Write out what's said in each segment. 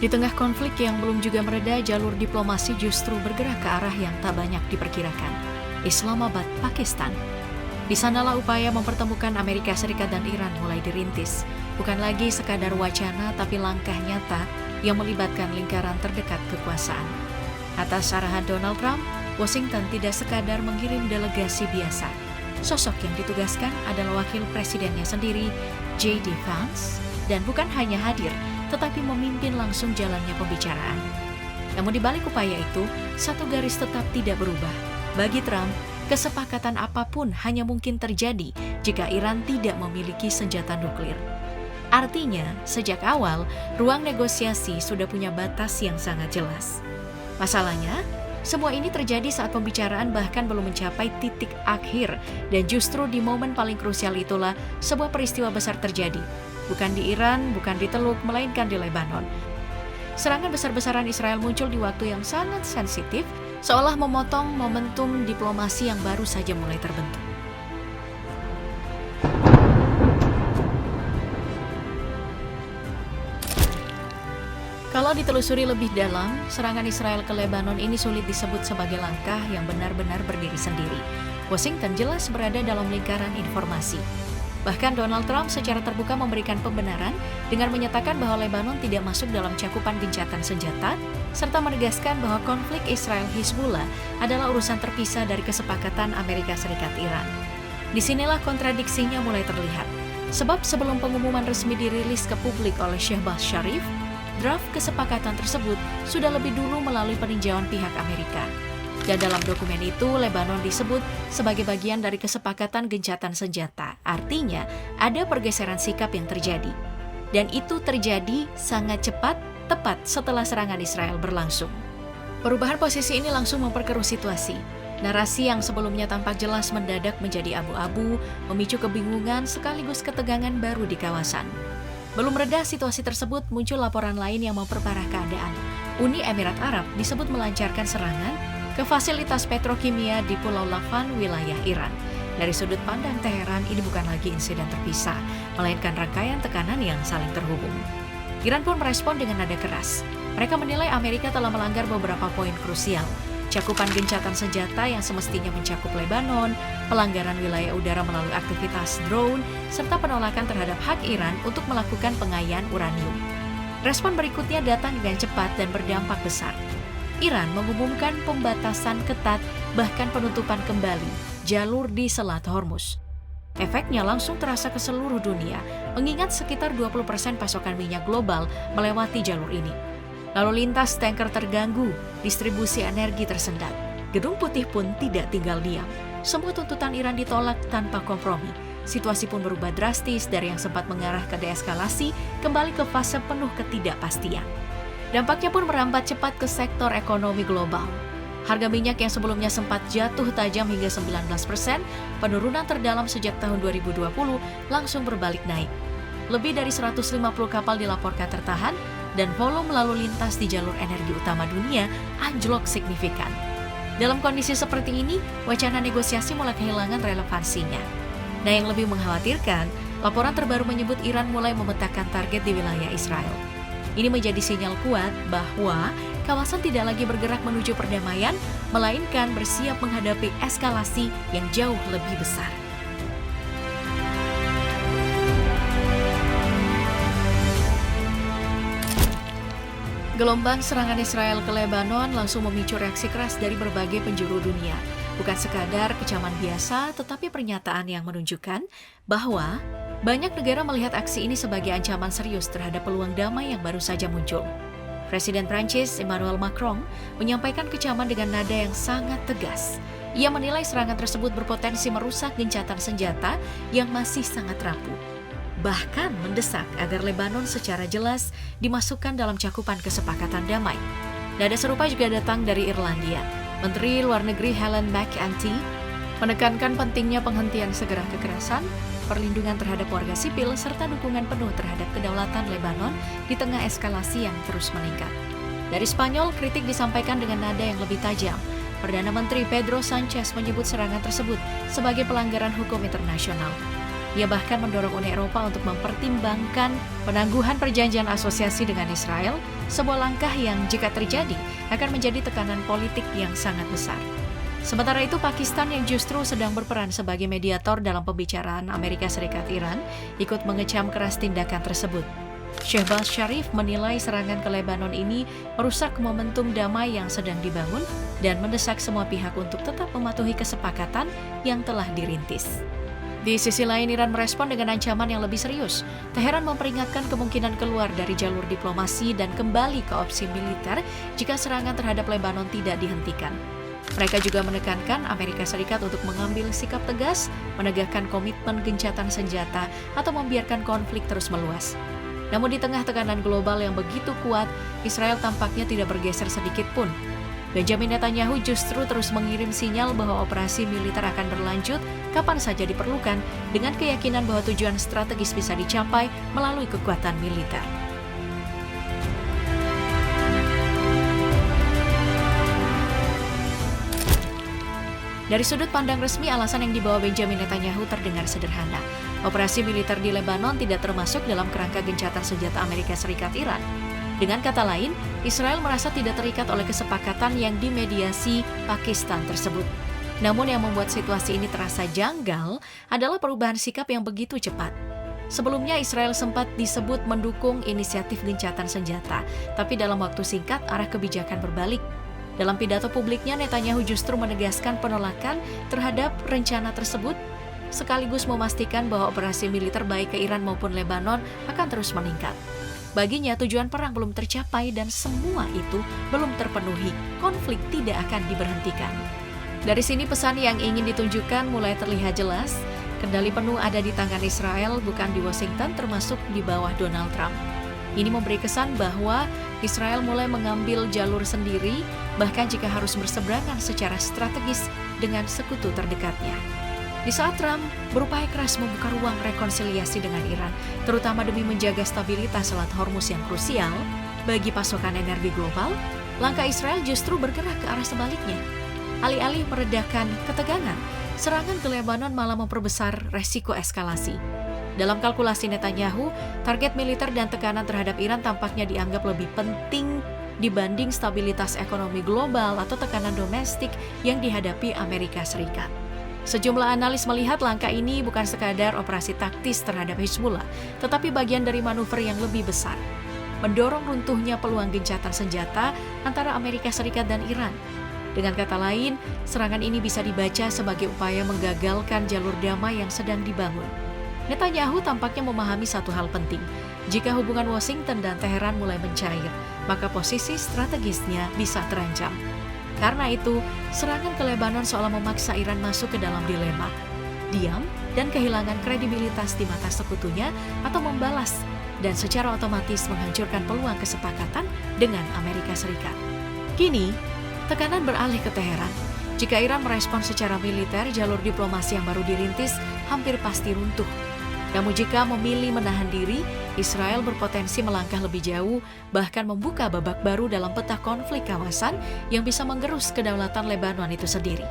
tengah konflik yang belum juga mereda, jalur diplomasi justru bergerak ke arah yang tak banyak diperkirakan. Islamabad, Pakistan. Di sanalah upaya mempertemukan Amerika Serikat dan Iran mulai dirintis. Bukan lagi sekadar wacana, tapi langkah nyata yang melibatkan lingkaran terdekat kekuasaan. Atas arahan Donald Trump, Washington tidak sekadar mengirim delegasi biasa. Sosok yang ditugaskan adalah wakil presidennya sendiri, J.D. Vance, dan bukan hanya hadir, tetapi memimpin langsung jalannya pembicaraan. Namun di balik upaya itu, satu garis tetap tidak berubah. Bagi Trump, kesepakatan apapun hanya mungkin terjadi jika Iran tidak memiliki senjata nuklir. Artinya, sejak awal, ruang negosiasi sudah punya batas yang sangat jelas. Masalahnya, semua ini terjadi saat pembicaraan bahkan belum mencapai titik akhir, dan justru di momen paling krusial itulah sebuah peristiwa besar terjadi. Bukan di Iran, bukan di Teluk, melainkan di Lebanon. Serangan besar-besaran Israel muncul di waktu yang sangat sensitif, seolah memotong momentum diplomasi yang baru saja mulai terbentuk. Kalau ditelusuri lebih dalam, serangan Israel ke Lebanon ini sulit disebut sebagai langkah yang benar-benar berdiri sendiri. Washington jelas berada dalam lingkaran informasi. Bahkan Donald Trump secara terbuka memberikan pembenaran dengan menyatakan bahwa Lebanon tidak masuk dalam cakupan gencatan senjata, serta menegaskan bahwa konflik Israel-Hizbullah adalah urusan terpisah dari kesepakatan Amerika Serikat-Iran. Disinilah kontradiksinya mulai terlihat. Sebab sebelum pengumuman resmi dirilis ke publik oleh Shehbaz Sharif, draft kesepakatan tersebut sudah lebih dulu melalui peninjauan pihak Amerika. Dan dalam dokumen itu, Lebanon disebut sebagai bagian dari kesepakatan gencatan senjata. Artinya, ada pergeseran sikap yang terjadi. Dan itu terjadi sangat cepat, tepat setelah serangan Israel berlangsung. Perubahan posisi ini langsung memperkeruh situasi. Narasi yang sebelumnya tampak jelas mendadak menjadi abu-abu, memicu kebingungan sekaligus ketegangan baru di kawasan. Belum reda situasi tersebut, muncul laporan lain yang memperparah keadaan. Uni Emirat Arab disebut melancarkan serangan ke fasilitas petrokimia di Pulau Lavan, wilayah Iran. Dari sudut pandang Teheran, ini bukan lagi insiden terpisah, melainkan rangkaian tekanan yang saling terhubung. Iran pun merespon dengan nada keras. Mereka menilai Amerika telah melanggar beberapa poin krusial. Cakupan gencatan senjata yang semestinya mencakup Lebanon, pelanggaran wilayah udara melalui aktivitas drone, serta penolakan terhadap hak Iran untuk melakukan pengayaan uranium. Respon berikutnya datang dengan cepat dan berdampak besar. Iran mengumumkan pembatasan ketat, bahkan penutupan kembali jalur di Selat Hormuz. Efeknya langsung terasa ke seluruh dunia, mengingat sekitar 20% pasokan minyak global melewati jalur ini. Lalu lintas tanker terganggu, distribusi energi tersendat. Gedung Putih pun tidak tinggal diam. Semua tuntutan Iran ditolak tanpa kompromi. Situasi pun berubah drastis dari yang sempat mengarah ke deeskalasi, kembali ke fase penuh ketidakpastian. Dampaknya pun merambat cepat ke sektor ekonomi global. Harga minyak yang sebelumnya sempat jatuh tajam hingga 19%, penurunan terdalam sejak tahun 2020 langsung berbalik naik. Lebih dari 150 kapal dilaporkan tertahan, dan volume lalu lintas di jalur energi utama dunia anjlok signifikan. Dalam kondisi seperti ini, wacana negosiasi mulai kehilangan relevansinya. Nah, yang lebih mengkhawatirkan, laporan terbaru menyebut Iran mulai memetakan target di wilayah Israel. Ini menjadi sinyal kuat bahwa kawasan tidak lagi bergerak menuju perdamaian, melainkan bersiap menghadapi eskalasi yang jauh lebih besar. Gelombang serangan Israel ke Lebanon langsung memicu reaksi keras dari berbagai penjuru dunia. Bukan sekadar kecaman biasa, tetapi pernyataan yang menunjukkan bahwa banyak negara melihat aksi ini sebagai ancaman serius terhadap peluang damai yang baru saja muncul. Presiden Prancis Emmanuel Macron menyampaikan kecaman dengan nada yang sangat tegas. Ia menilai serangan tersebut berpotensi merusak gencatan senjata yang masih sangat rapuh. Bahkan mendesak agar Lebanon secara jelas dimasukkan dalam cakupan kesepakatan damai. Nada serupa juga datang dari Irlandia. Menteri Luar Negeri Helen McEntee menekankan pentingnya penghentian segera kekerasan, perlindungan terhadap warga sipil, serta dukungan penuh terhadap kedaulatan Lebanon di tengah eskalasi yang terus meningkat. Dari Spanyol, kritik disampaikan dengan nada yang lebih tajam. Perdana Menteri Pedro Sanchez menyebut serangan tersebut sebagai pelanggaran hukum internasional. Ia bahkan mendorong Uni Eropa untuk mempertimbangkan penangguhan perjanjian asosiasi dengan Israel, sebuah langkah yang jika terjadi akan menjadi tekanan politik yang sangat besar. Sementara itu, Pakistan yang justru sedang berperan sebagai mediator dalam pembicaraan Amerika Serikat-Iran ikut mengecam keras tindakan tersebut. Shehbaz Sharif menilai serangan ke Lebanon ini merusak momentum damai yang sedang dibangun dan mendesak semua pihak untuk tetap mematuhi kesepakatan yang telah dirintis. Di sisi lain, Iran merespon dengan ancaman yang lebih serius. Teheran memperingatkan kemungkinan keluar dari jalur diplomasi dan kembali ke opsi militer jika serangan terhadap Lebanon tidak dihentikan. Mereka juga menekankan Amerika Serikat untuk mengambil sikap tegas, menegakkan komitmen gencatan senjata, atau membiarkan konflik terus meluas. Namun di tengah tekanan global yang begitu kuat, Israel tampaknya tidak bergeser sedikit pun. Benjamin Netanyahu justru terus mengirim sinyal bahwa operasi militer akan berlanjut kapan saja diperlukan, dengan keyakinan bahwa tujuan strategis bisa dicapai melalui kekuatan militer. Dari sudut pandang resmi, alasan yang dibawa Benjamin Netanyahu terdengar sederhana. Operasi militer di Lebanon tidak termasuk dalam kerangka gencatan senjata Amerika Serikat-Iran. Dengan kata lain, Israel merasa tidak terikat oleh kesepakatan yang dimediasi Pakistan tersebut. Namun yang membuat situasi ini terasa janggal adalah perubahan sikap yang begitu cepat. Sebelumnya Israel sempat disebut mendukung inisiatif gencatan senjata, tapi dalam waktu singkat arah kebijakan berbalik. Dalam pidato publiknya, Netanyahu justru menegaskan penolakan terhadap rencana tersebut, sekaligus memastikan bahwa operasi militer baik ke Iran maupun Lebanon akan terus meningkat. Baginya, tujuan perang belum tercapai dan semua itu belum terpenuhi. Konflik tidak akan diberhentikan. Dari sini pesan yang ingin ditunjukkan mulai terlihat jelas. Kendali penuh ada di tangan Israel, bukan di Washington, termasuk di bawah Donald Trump. Ini memberi kesan bahwa Israel mulai mengambil jalur sendiri, bahkan jika harus berseberangan secara strategis dengan sekutu terdekatnya. Di saat Trump berupaya keras membuka ruang rekonsiliasi dengan Iran, terutama demi menjaga stabilitas Selat Hormuz yang krusial bagi pasokan energi global, langkah Israel justru bergerak ke arah sebaliknya. Alih-alih meredakan ketegangan, serangan ke Lebanon malah memperbesar resiko eskalasi. Dalam kalkulasi Netanyahu, target militer dan tekanan terhadap Iran tampaknya dianggap lebih penting dibanding stabilitas ekonomi global atau tekanan domestik yang dihadapi Amerika Serikat. Sejumlah analis melihat langkah ini bukan sekadar operasi taktis terhadap Hizbullah, tetapi bagian dari manuver yang lebih besar, mendorong runtuhnya peluang gencatan senjata antara Amerika Serikat dan Iran. Dengan kata lain, serangan ini bisa dibaca sebagai upaya menggagalkan jalur damai yang sedang dibangun. Netanyahu tampaknya memahami satu hal penting. Jika hubungan Washington dan Teheran mulai mencair, maka posisi strategisnya bisa terancam. Karena itu, serangan ke Lebanon seolah memaksa Iran masuk ke dalam dilema. Diam dan kehilangan kredibilitas di mata sekutunya atau membalas dan secara otomatis menghancurkan peluang kesepakatan dengan Amerika Serikat. Kini, tekanan beralih ke Teheran. Jika Iran merespon secara militer, jalur diplomasi yang baru dirintis hampir pasti runtuh. Namun jika memilih menahan diri, Israel berpotensi melangkah lebih jauh, bahkan membuka babak baru dalam peta konflik kawasan yang bisa menggerus kedaulatan Lebanon itu sendiri.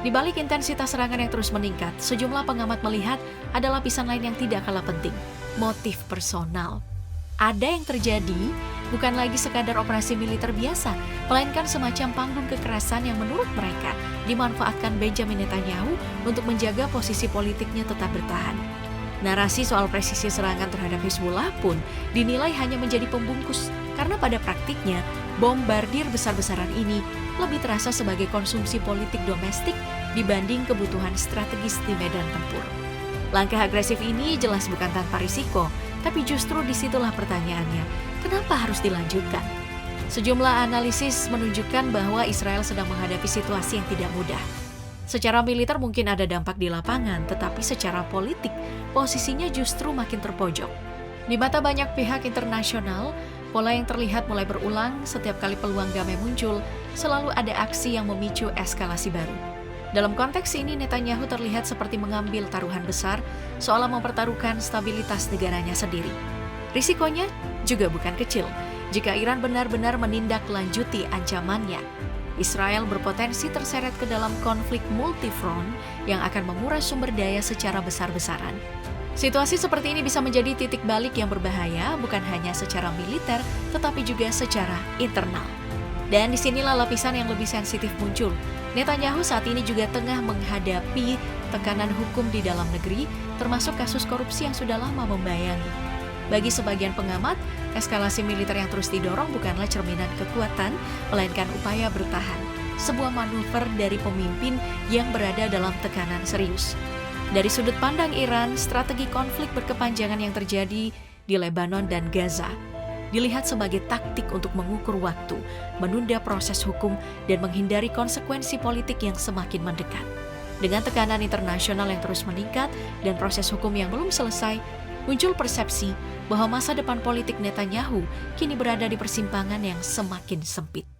Di balik intensitas serangan yang terus meningkat, sejumlah pengamat melihat ada lapisan lain yang tidak kalah penting, motif personal. Ada yang terjadi bukan lagi sekadar operasi militer biasa, melainkan semacam panggung kekerasan yang menurut mereka dimanfaatkan Benjamin Netanyahu untuk menjaga posisi politiknya tetap bertahan. Narasi soal presisi serangan terhadap Hizbullah pun dinilai hanya menjadi pembungkus, karena pada praktiknya bombardir besar-besaran ini lebih terasa sebagai konsumsi politik domestik dibanding kebutuhan strategis di medan tempur. Langkah agresif ini jelas bukan tanpa risiko, tapi justru disitulah pertanyaannya, kenapa harus dilanjutkan? Sejumlah analisis menunjukkan bahwa Israel sedang menghadapi situasi yang tidak mudah. Secara militer mungkin ada dampak di lapangan, tetapi secara politik, posisinya justru makin terpojok. Di mata banyak pihak internasional, pola yang terlihat mulai berulang setiap kali peluang damai muncul, selalu ada aksi yang memicu eskalasi baru. Dalam konteks ini, Netanyahu terlihat seperti mengambil taruhan besar, seolah mempertaruhkan stabilitas negaranya sendiri. Risikonya juga bukan kecil. Jika Iran benar-benar menindaklanjuti ancamannya, Israel berpotensi terseret ke dalam konflik multifront yang akan menguras sumber daya secara besar-besaran. Situasi seperti ini bisa menjadi titik balik yang berbahaya bukan hanya secara militer, tetapi juga secara internal. Dan disinilah lapisan yang lebih sensitif muncul. Netanyahu saat ini juga tengah menghadapi tekanan hukum di dalam negeri, termasuk kasus korupsi yang sudah lama membayangi. Bagi sebagian pengamat, eskalasi militer yang terus didorong bukanlah cerminan kekuatan, melainkan upaya bertahan, sebuah manuver dari pemimpin yang berada dalam tekanan serius. Dari sudut pandang Iran, strategi konflik berkepanjangan yang terjadi di Lebanon dan Gaza dilihat sebagai taktik untuk mengukur waktu, menunda proses hukum, dan menghindari konsekuensi politik yang semakin mendekat. Dengan tekanan internasional yang terus meningkat dan proses hukum yang belum selesai, muncul persepsi bahwa masa depan politik Netanyahu kini berada di persimpangan yang semakin sempit.